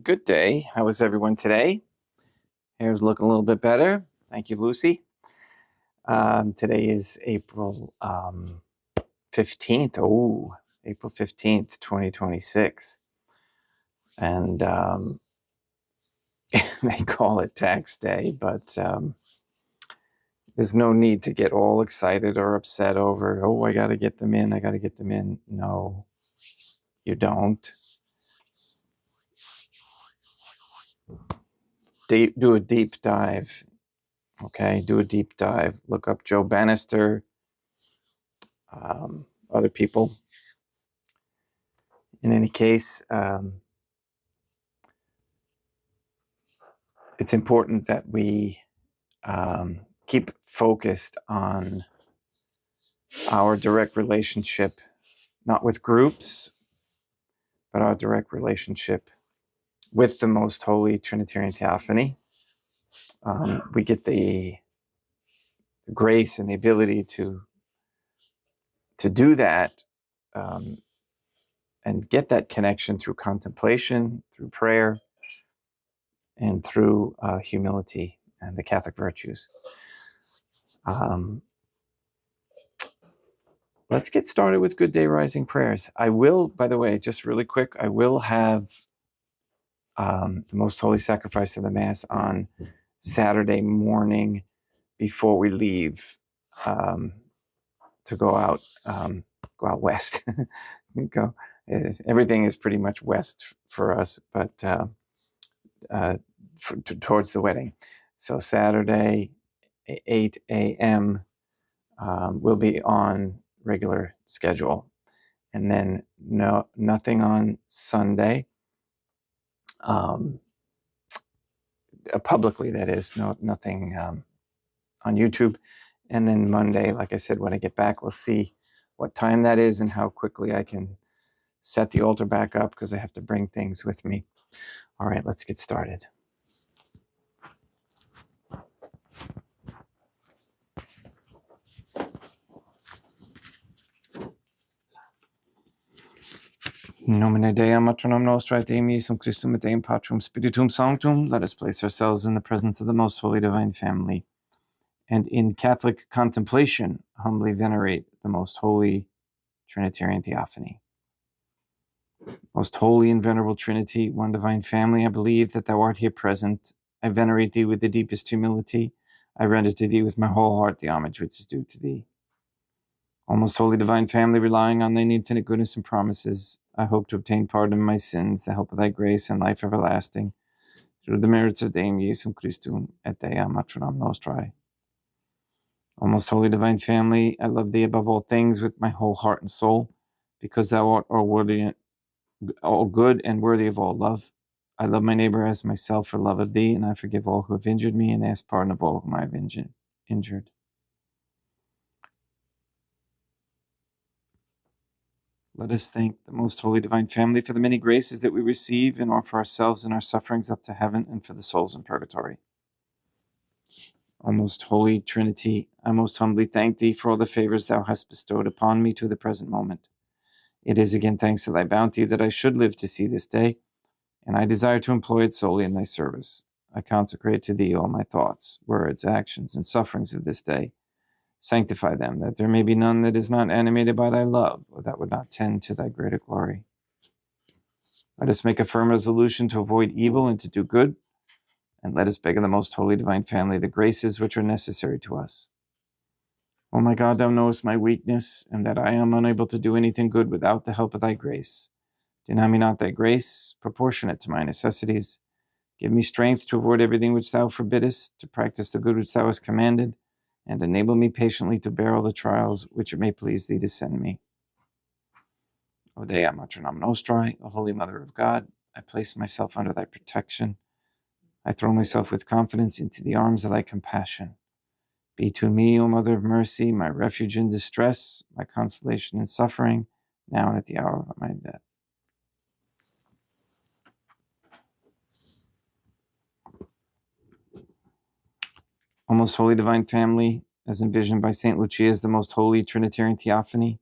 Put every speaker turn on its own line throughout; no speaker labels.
Good day. How was everyone today? Hair's looking a little bit better. Thank you, Lucy. Today is April 15th. Oh, April 15th, 2026. And they call it tax day, but there's no need to get all excited or upset over, oh, I got to get them in. I got to get them in. No, you don't. Do a deep dive. Okay, do a deep dive. Look up Joe Bannister, other people. In any case, it's important that we keep focused on our direct relationship, not with groups, but our direct relationship with the Most Holy Trinitarian Theophany. We get the grace and the ability to do that and get that connection through contemplation, through prayer, and through humility and the Catholic virtues. Let's get started with Good Day Rising prayers. I will, by the way, just really quick, I will have the Most Holy Sacrifice of the Mass on Saturday morning before we leave to go out west. Everything is pretty much west for us, but towards the wedding. So Saturday, 8 a.m. We'll be on regular schedule, and then nothing on Sunday, publicly, that is, nothing on YouTube. And then Monday, like I said, when I get back, we'll see what time that is and how quickly I can set the altar back up, because I have to bring things with me. All right, let's get started. In nomine Dei, Matronum Nostra, et Dei Jesu Christum, et Deum Patrum Spiritum Sanctum, let us place ourselves in the presence of the Most Holy Divine Family, and in Catholic contemplation humbly venerate the Most Holy Trinitarian Theophany. Most Holy and Venerable Trinity, one Divine Family, I believe that Thou art here present. I venerate Thee with the deepest humility. I render to Thee with my whole heart the homage which is due to Thee. O Most Holy Divine Family, relying on Thine infinite goodness and promises, I hope to obtain pardon of my sins, the help of Thy grace, and life everlasting, through the merits of Deum Jesum Christum et Dei Matronam Nostrae. O Most Holy Divine Family, I love Thee above all things with my whole heart and soul, because Thou art all good and worthy of all love. I love my neighbor as myself for love of Thee, and I forgive all who have injured me and ask pardon of all whom I have injured. Let us thank the Most Holy Divine Family for the many graces that we receive and offer ourselves and our sufferings up to heaven, and for the souls in purgatory. O Most Holy Trinity, I most humbly thank Thee for all the favors Thou hast bestowed upon me to the present moment. It is again thanks to Thy bounty that I should live to see this day, and I desire to employ it solely in Thy service. I consecrate to Thee all my thoughts, words, actions, and sufferings of this day. Sanctify them, that there may be none that is not animated by Thy love, or that would not tend to Thy greater glory. Let us make a firm resolution to avoid evil and to do good, and let us beg of the Most Holy Divine Family the graces which are necessary to us. O my God, Thou knowest my weakness, and that I am unable to do anything good without the help of Thy grace. Deny me not Thy grace, proportionate to my necessities. Give me strength to avoid everything which Thou forbiddest, to practice the good which Thou hast commanded, and enable me patiently to bear all the trials which it may please Thee to send me. O Dei Matronam Nostrae, O Holy Mother of God, I place myself under Thy protection. I throw myself with confidence into the arms of Thy compassion. Be to me, O Mother of Mercy, my refuge in distress, my consolation in suffering, now and at the hour of my death. O Most Holy Divine Family, as envisioned by St. Lucia as the Most Holy Trinitarian Theophany,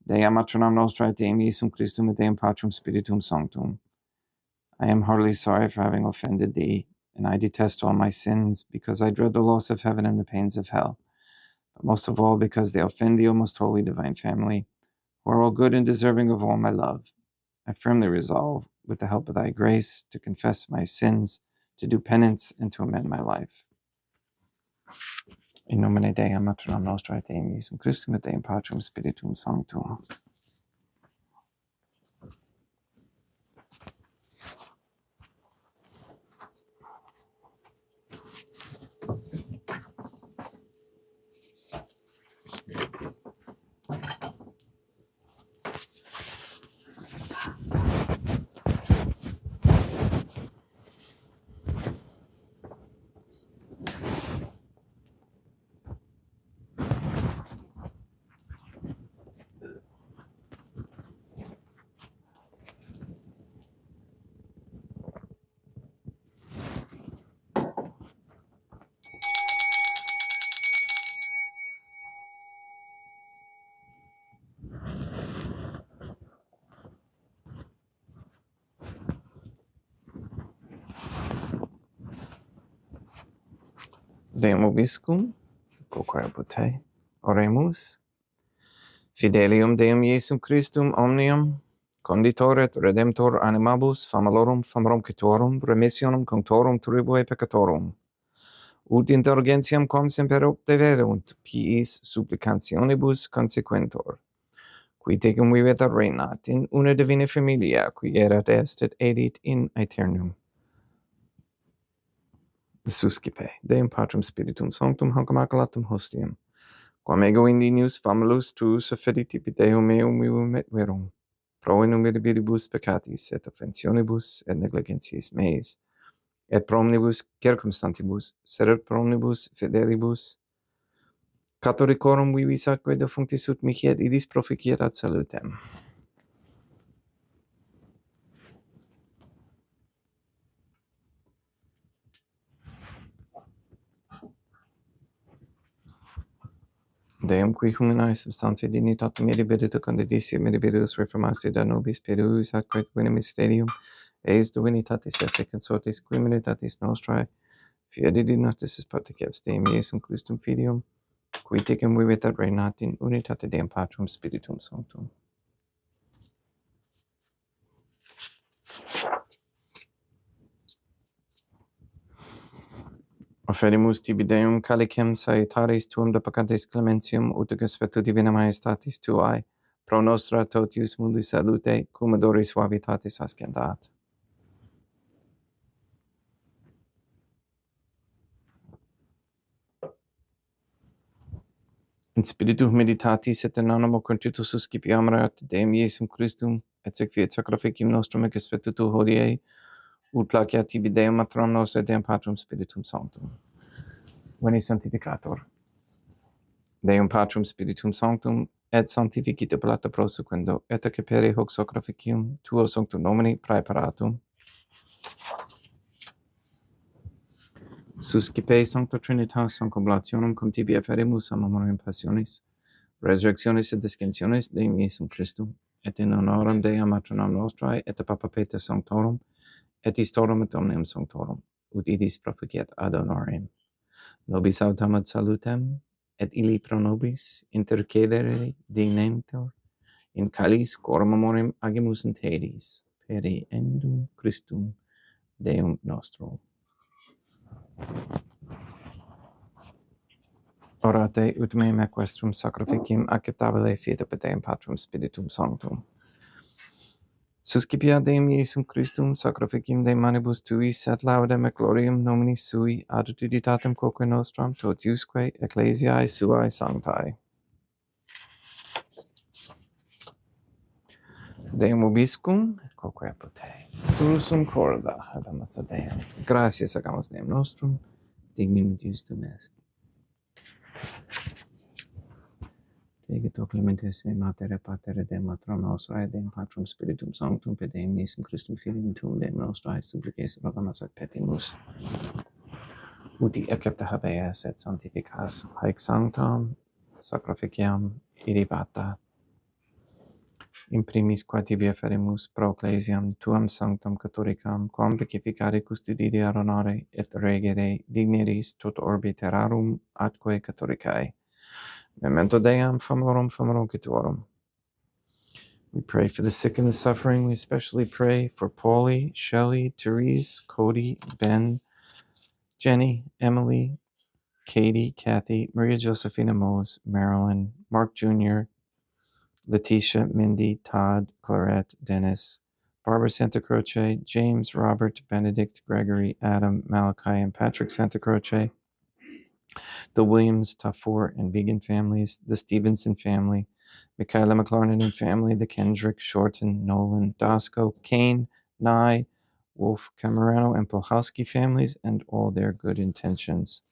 Dei Matronam Nostrae, et Deum Jesum Christum, et Deum Patrum Spiritum Sanctum, I am heartily sorry for having offended thee, and I detest all my sins, because I dread the loss of heaven and the pains of hell, but most of all because they offend thee, O most holy divine family, who are all good and deserving of all my love. I firmly resolve, with the help of thy grace, to confess my sins, to do penance, and to amend my life. In nomine Dei, Maternam Nostrae, Deum Iesum Christum, et Deum Patrum Spiritum Sanctum. Deum Obiscum, Coquerpute, Oremus, Fidelium Deum Iesum Christum omnium, conditor et redemptor animabus, famalorum, famromcitorum, remissionum conctorum tribue peccatorum, ut indulgentiam quam semper obteverunt, piis supplicationibus consequentor, qui tecum vivet et regnat in una divina familia, qui erat est et edit in aeternum. Suscipe, Deum Patrum Spiritum Sanctum, hanc immaculatum hostium, quam ego indinius famulus tuus affeditipi Deum meum vivum et verum, pro enumerabilibus peccatis et offensionibus et negligentiis meis, et pro omnibus circumstantibus, sed pro omnibus fidelibus, Catholicorum vivis atque defunctis ut mihi et idis proficiat ad salutem. Deum qui humanae substantiae dignitatem mirabilita condidisio mirabilis reformatio da nobis peruis atque quinem mysterium eis divinitatis esse consortis qui militatis nostrae fiat dignitas particips Deum Iesum Christum Filium qui tecum vivit et regnat in unitate Deum Patrum Spiritum Sanctum. Offerimus tibi Deum calicem salutaris tuum de peccatis clementium ut conspectu divina majestatis tuae pro nostra totius mundi salute cum odori suavitatis ascendat. In spiritu meditatis et in animo contritus suscipiamur ad Deum Iesum Christum et sequiet sacrificium nostrum et conspectu tu hodie ut placeat tibi Deum matram nos et Deum Patrum Spiritum Sanctum. Veni sanctificator. Deum Patrum Spiritum Sanctum et sanctificite plata prosequendo et accepere hoc sacrificium tuo sanctum nomini praeparatum. Suscipe Sancta Trinitas sancoblationum cum tibi aferimus a memoriam passionis, resurrectionis et descensionis Deum Iesum Christum, et in honoram Dei maternam nostrae et Papa Peter Sanctorum, et istorum et omnium Sanctorum, ut idis proficiat ad honorem. Nobis autam ad salutem, et illi pro nobis intercedere dignentur, in calis coram memoriam agimus in tedis, peri endum Christum Deum nostrum. Orate ut meum equestrum sacrificium acceptabile fiat per Deum Patrum Spiritum Sanctum. Suscipiat Deum Iesum Christum sacrificium de manibus tuis et laudem et gloriam nominis sui ad utilitatem quoque nostram totiusque ecclesiae suae sanctae. Deum obiscum et quoque apute. Sursum corda habemus ad Deum. Gratias agamus Deum nostrum, dignum justum est. Tegeto clementes me mater pater et Deum matram nostrae, Deum Patrum Spiritum Sanctum, per Deum Iesum Christum Filium tuum Deum nostrae, supplices rogamus et petimus. Uti accepta habeas et sanctificas haec sanctam sacrificiam irribata. imprimis qua tibi aferimus pro ecclesiam tuam sanctam catholicam, quam beneficare custodire honore et regere digneris tot orbi terrarum atque catholicae. Memento Deum famorum famorum. We pray for the sick and the suffering. We especially pray for Paulie, Shelley, Therese, Cody, Ben, Jenny, Emily, Katie, Kathy, Maria Josephina Mose, Marilyn, Mark Jr., Letitia, Mindy, Todd, Clarette, Dennis, Barbara Santa Croce, James, Robert, Benedict, Gregory, Adam, Malachi, and Patrick Santa Croce, the Williams, Tafour, and Vegan families, the Stevenson family, Michaela McLarnon and family, the Kendrick, Shorten, Nolan, Dosco, Kane, Nye, Wolf, Camerano, and Pohalski families, and all their good intentions.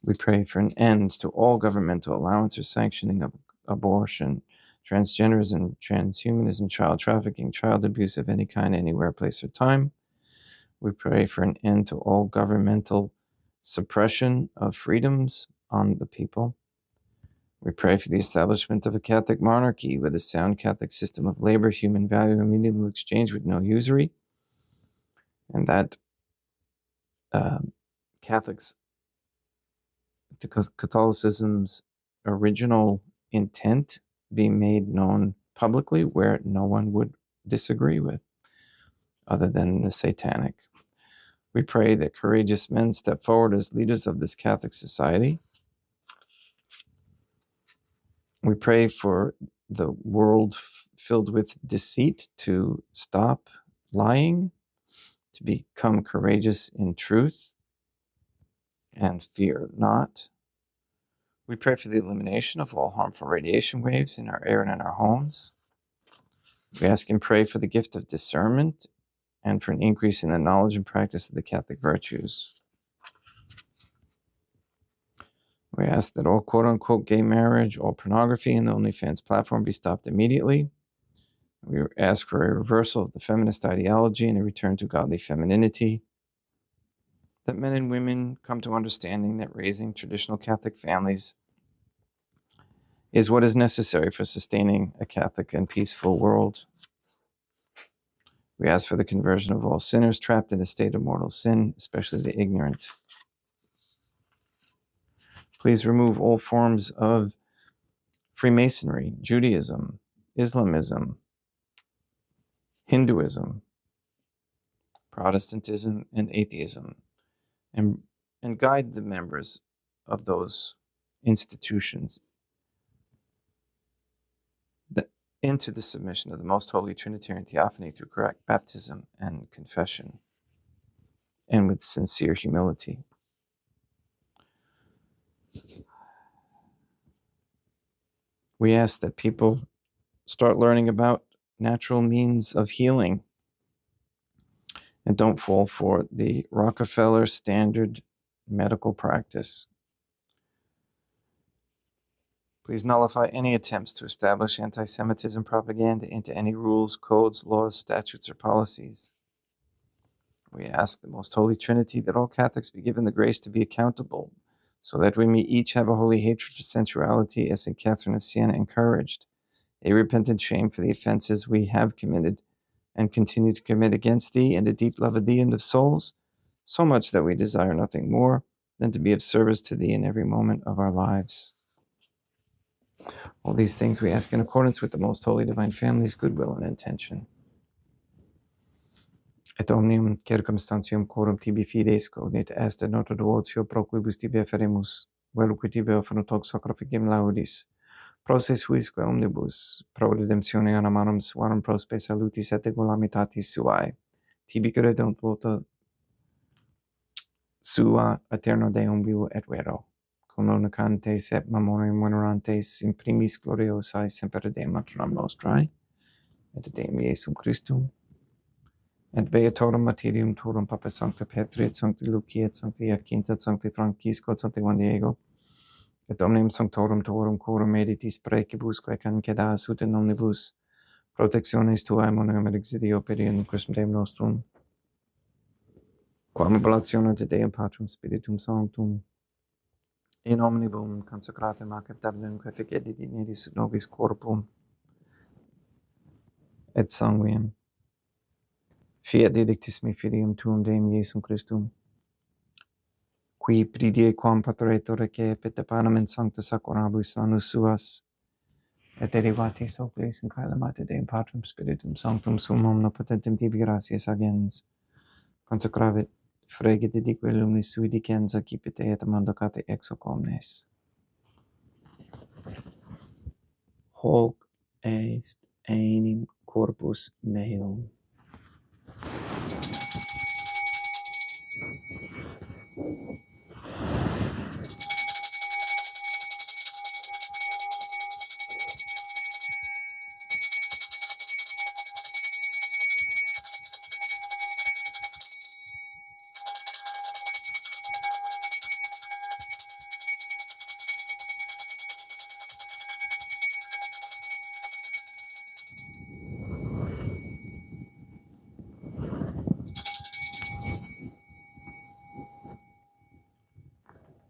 We pray for an end to all governmental allowance or sanctioning of abortion, transgenderism, transhumanism, child trafficking, child abuse of any kind, anywhere, place, or time. We pray for an end to all governmental suppression of freedoms on the people. We pray for the establishment of a Catholic monarchy with a sound Catholic system of labor, human value, and mutual exchange with no usury, and that Catholicism's original intent be made known publicly where no one would disagree with, other than the satanic. We pray that courageous men step forward as leaders of this Catholic society. We pray for the world filled with deceit to stop lying, to become courageous in truth, and fear not. We pray for the elimination of all harmful radiation waves in our air and in our homes. We ask and pray for the gift of discernment and for an increase in the knowledge and practice of the Catholic virtues. We ask that all quote-unquote gay marriage, all pornography, and the OnlyFans platform be stopped immediately. We ask for a reversal of the feminist ideology and a return to godly femininity. That men and women come to understanding that raising traditional Catholic families is what is necessary for sustaining a Catholic and peaceful world. We ask for the conversion of all sinners trapped in a state of mortal sin, especially the ignorant. Please remove all forms of Freemasonry, Judaism, Islamism, Hinduism, Protestantism, and atheism, and guide the members of those institutions into the submission of the Most Holy Trinitarian Theophany through correct baptism and confession, and with sincere humility. We ask that people start learning about natural means of healing and don't fall for the Rockefeller standard medical practice. Please nullify any attempts to establish anti-Semitism propaganda into any rules, codes, laws, statutes, or policies. We ask the Most Holy Trinity that all Catholics be given the grace to be accountable, so that we may each have a holy hatred for sensuality, as St. Catherine of Siena encouraged, a repentant shame for the offenses we have committed and continue to commit against thee, and a deep love of thee and of souls, so much that we desire nothing more than to be of service to thee in every moment of our lives. All these things we ask in accordance with the Most Holy Divine Family's goodwill and intention. Et omnium circumstantium quorum tibi fides cognit est noto duotio pro quibus tibi afferemus, velque tibi offerunt hoc sacrificem laudis, pro se suisque omnibus, pro redemptione animarum suarum prospe salutis et egulamitatis suae, tibi credunt vota sua aeterno Deum vivo et vero, communicantes et memoriam venerantes in primis gloriosae semper Deum matronam nostrae, et Deum Iesum Christum, et beatorum martyrium turum Papa Sancta Petri, et Sancti Lucia, et Sancti Jacinta, et Sancti Francisco, et Sancti Juan Diego, et omnium sanctorum tuorum quorum meditis precibus, quae cancedas ut in omnibus protectiones tuae monum et exidio perium Christum Deum nostrum, quam oblationem te Deum Patrum Spiritum Sanctum, in omnibus consecratum acceptabilem quae fecedit dineris ut nobis corpum, et sanguinem, fiat didictissimi filium tuum Deum Iesum Christum, qui pridie quam pateretur recepit de panem in sancta sacrabus manus suas, et derivatis oculis in caelamate Deum Patrum Spiritum Sanctum sum omnipotentem tibi gratias agens, consecravit fregit didique lumis sui dicens accipite et mandocate ex hoc omnes. Hoc est enim corpus meum.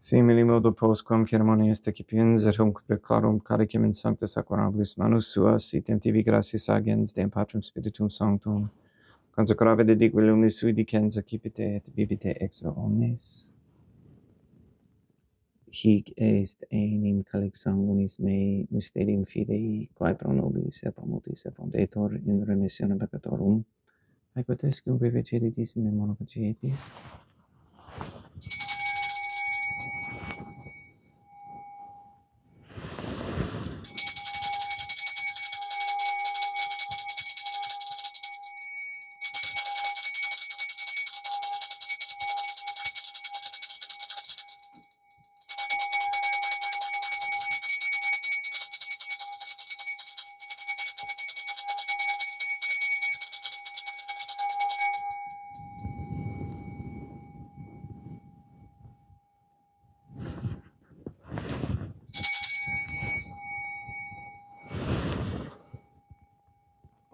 Simili modo postquam ceremonias decipiens et hunc preclarum caricem in sancta sacrabus manus suas, item tibi gratias agens Deum Patrum Spiritum Sanctum, consecravit didique lumis sui dicens accipite et vivite ex omnes. Hic est enim calix sanguinis mei mysterium fidei, quae pro nobis et pro multis effundetur in remissionem peccatorum, aequo cum viviceritis in memora facietis.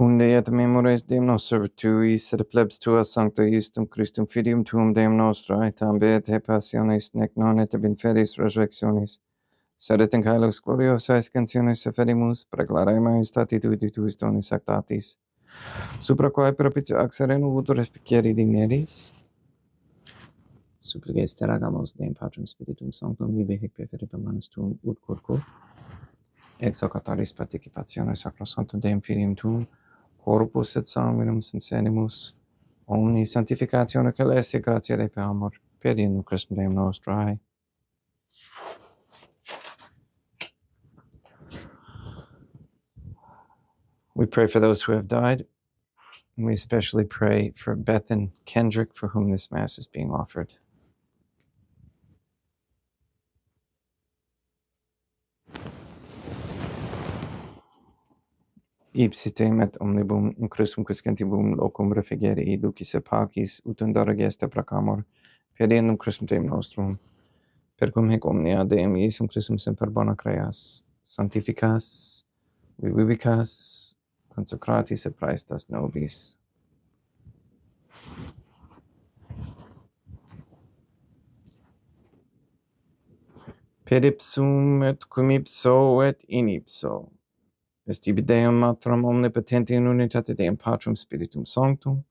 Unde et memores Deum nostrum tuis, et plebs tuas sancta Iustum Christum Filium tuum Deum nostrae, tambe et he passionis, nec non et ab infelis resurrectionis, sed et in caelos gloriosae scansionis effedimus, preclare majestati tui tuis donis actatis, supra quae propitio axere nubutur espicieri digneris, supplices te ragamos Deum Patrum Spiritum Sanctum, vive hic preferita manus tuum ut quodquo, ex hoc autaris participatione sacrosanctum Deum Filium tuum, corpus et sanguinum sensenimus, omni sanctificatione celeste gratia Dei per amor, per in Christum Deum nostrae. We pray for those who have died, and we especially pray for Beth and Kendrick, for whom this Mass is being offered. Ipsitem et omnibum in Christum quiscentibum locum refigere ducis et pacis, ut undare gesta placamur, per in Christum Deum nostrum, per cum hic omnia Deum Iesum Christum semper bona creas, sanctificas, vivicas, consecratis et praestas nobis. Per ipsum et cum ipso et in ipso, est ibi Deum Matram omnipotenti in unitate Deum Patrum Spiritum Sanctum,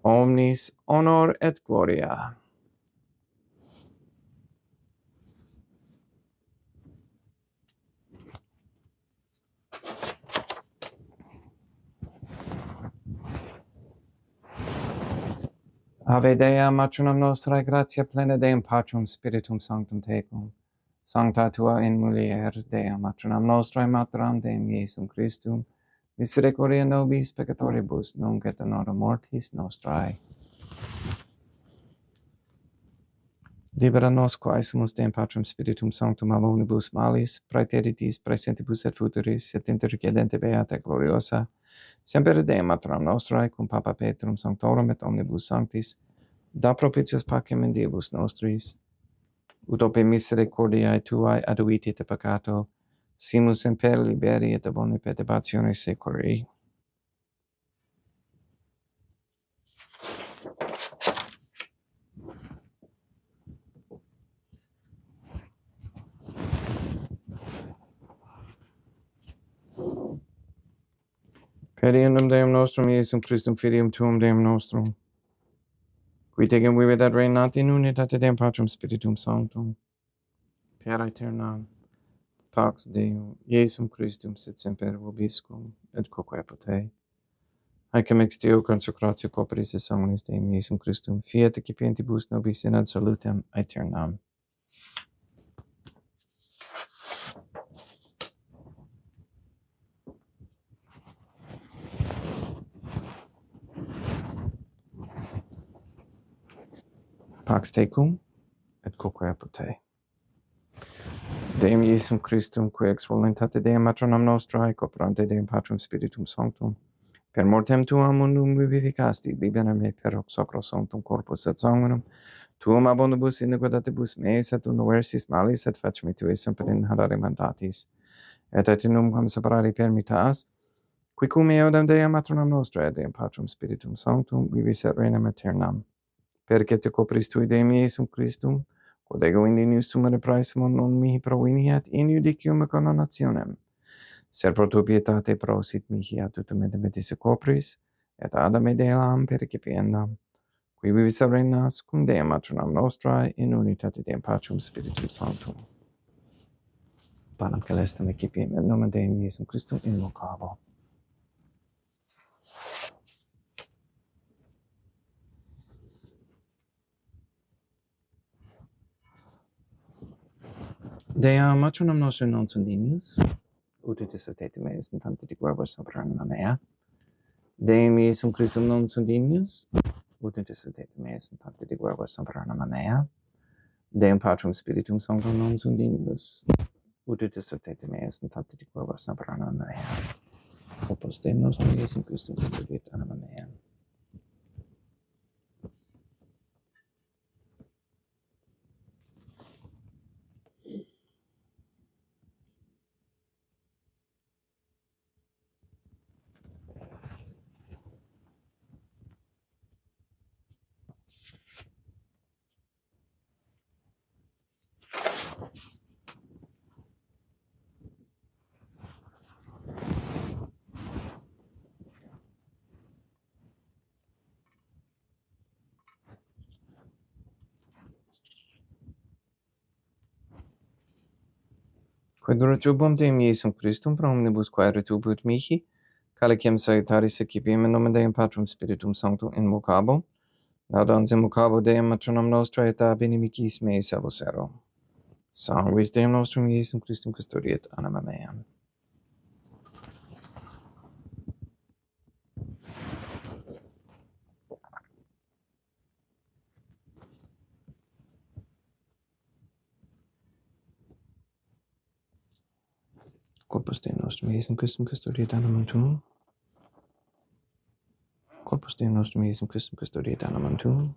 omnis honor et gloria. Ave Dea, Matronum nostrae, gratia plena Deum Patrum Spiritum Sanctum tecum, sancta tua in mulier, Dea Matronum nostrae, Matram Deum Iesum Christum, misericordia nobis peccatoribus, nunc et in hora mortis nostrae. Libera nos quae sumus Deum Patrum Spiritum Sanctum ab omnibus malis, praeteritis, praesentibus et futuris, et intercedente beata gloriosa, semper Deum Matronum nostrae, cum Papa Petrum Sanctorum et omnibus sanctis, da propitios pacem in diebus nostris, ut ope misericordiae tuae aduiti te peccato, simus semper liberi et ab omni perturbatione securi. Pediendum Deum nostrum Iesum Christum filium tuum Deum nostrum, qui tegem vivet et reinat in unitate Deum Patrum Spiritum Sanctum, per aeternam. Pax Deum, Iesum Christum sit semper vobiscum, et quoque potei. Haecam ex Deo consecratio corporis et sanguinis Deum Iesum Christum, fiat excipientibus nobis in ad salutem aeternam. Pax tecum, et quoque potei. Deum Iesum Christum, qui ex voluntate Deum matronam nostrae, cooperante Deum Patrum Spiritum Sanctum, per mortem tuam mundum vivificasti, liberam me per hoc sacro sanctum corpus et sanguinum, tuum abundibus iniquitatibus meis et universis malis, et facemi tue semper in harare mandatis, et aeternum quam separari permittas, qui cum eodem Deum matronam nostrae, Deum Patrum Spiritum Sanctum, vivis et regnam aeternam. Perque te copris tui Deum Iesum Christum, quod ego indinius sumere praesimo non mihi proveniat in judicium et condonationem, ser pro tua pietate prosit mihi ad tutum metis copris, et adam et elam percipiendam, qui vivis et regnas cum Deum matronam nostrae in unitate Deum Patrum Spiritum Sanctum. Panem celestem excipiem et nomen Deum Iesum Christum invocabo. Deum matronam nostrum non sunt dignus, ut dissertate meis in tante diqueribus super anima mea. Deum Iesum Christum non sunt dignus, ut dissertate meis in tante diqueribus super anima mea. Deum Patrum Spiritum Sanctum non sunt dignus, ut dissertate meis in tante diqueribus super anima mea. Opus Deum nostrum Iesum Christum custodiet anima mea. Quid retribuum Deum Iesum Christum pro omnibus quae retribuit mihi, calicem salutaris excipiem in nomen Deum Patrum Spiritum Sanctum invocabo, laudans invocabo Deum matronam nostrae et ab inimicis meis avocero. Sanguis Deum nostrum Iesum Christum custodiet anima meam. Corpus Deum nostrum Iesum Christum custodiet animam tuum. Corpus Deum nostrum Iesum Christum custodiet animam tuum.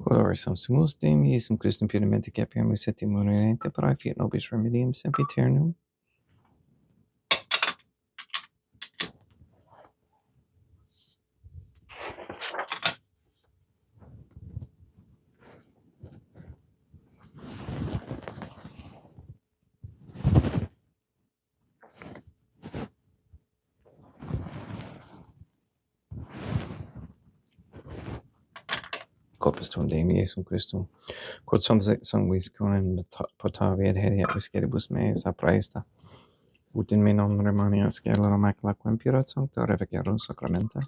Gloria sumus Deum Iesum Christum puramente capiamus et immunente per fiat nobis remedium sempiternum. Corpus tuum Deum Iesum Christum, quod sanguis quam potavi et heriat visceribus meis apraesta, ut in me non remania scella macula quempira sancta revegerum sacramenta.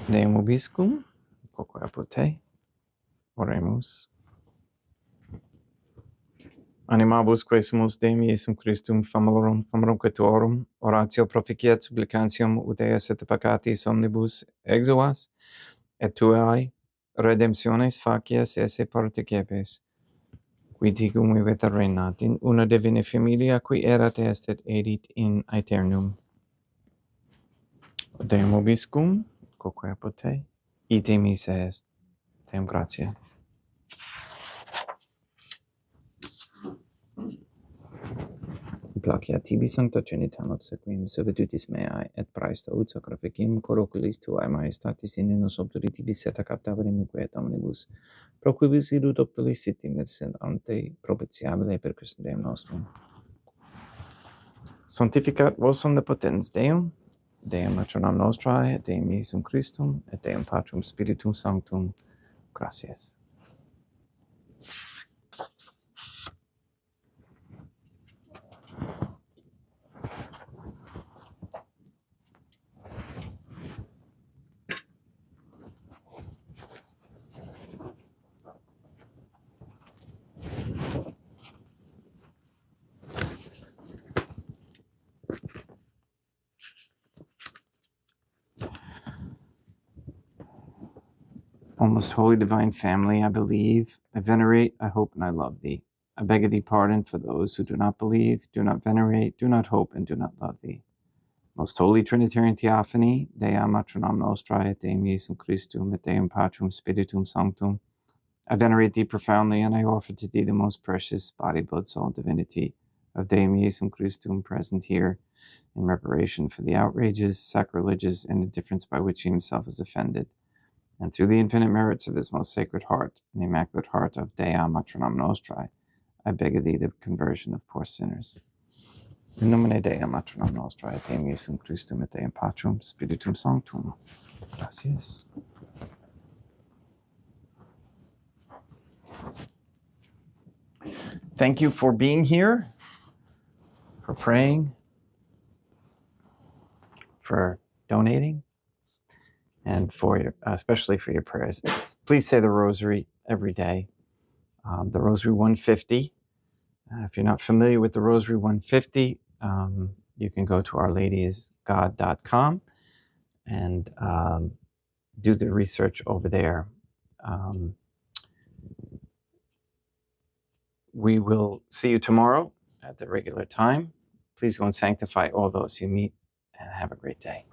Deum obiscum, quoque apud te, oremus. Animabus quae sumus Deum Iesum Christum famorum quatuorum, oratio proficiat supplicantium ut eas et peccatis omnibus exuas, et tuae redemptiones facias esse participes, qui ticum vivet reinat in una divina familia qui erat est et edit in aeternum. Deum obiscum, quoque apud te, ite missa est. Deum gratia. Placia tibi sancta Trinitam obsequim servitutis meae et praesta ut sacrificim coroculis tuae majestatis in nos obduritibi seta captavere mique et omnibus, pro quibus idut optulis sittimis ante propitiabile per Christum Deum nostrum. Sanctificat vos omnipotens Deum, Deum matronam nostrae, et Deum Iesum Christum, et Deum Patrum Spiritum Sanctum. Gratias. O most holy divine family, I believe, I venerate, I hope, and I love thee. I beg of thee pardon for those who do not believe, do not venerate, do not hope, and do not love thee. Most holy Trinitarian Theophany, Dea matronam nostrae, et Deum Iesum Christum, et Deum Patrum Spiritum Sanctum. I venerate thee profoundly, and I offer to thee the most precious body, blood, soul, divinity of Deum Iesum Christum present here in reparation for the outrages, sacrileges, and indifference by which he himself is offended. And through the infinite merits of his most sacred heart, and the immaculate heart of Dea matronam nostrae, I beg of thee the conversion of poor sinners. In nomine Dei matronam nostrae, et Deum Iesum Christum, et Deum Patrum Spiritum Sanctum. Gracias. Thank you for being here, for praying, for donating, and for your, especially for your prayers. Please say the Rosary every day. The Rosary 150. If you're not familiar with the Rosary 150, you can go to ourladiesgod.com and do the research over there. We will see you tomorrow at the regular time. Please go and sanctify all those you meet, and have a great day.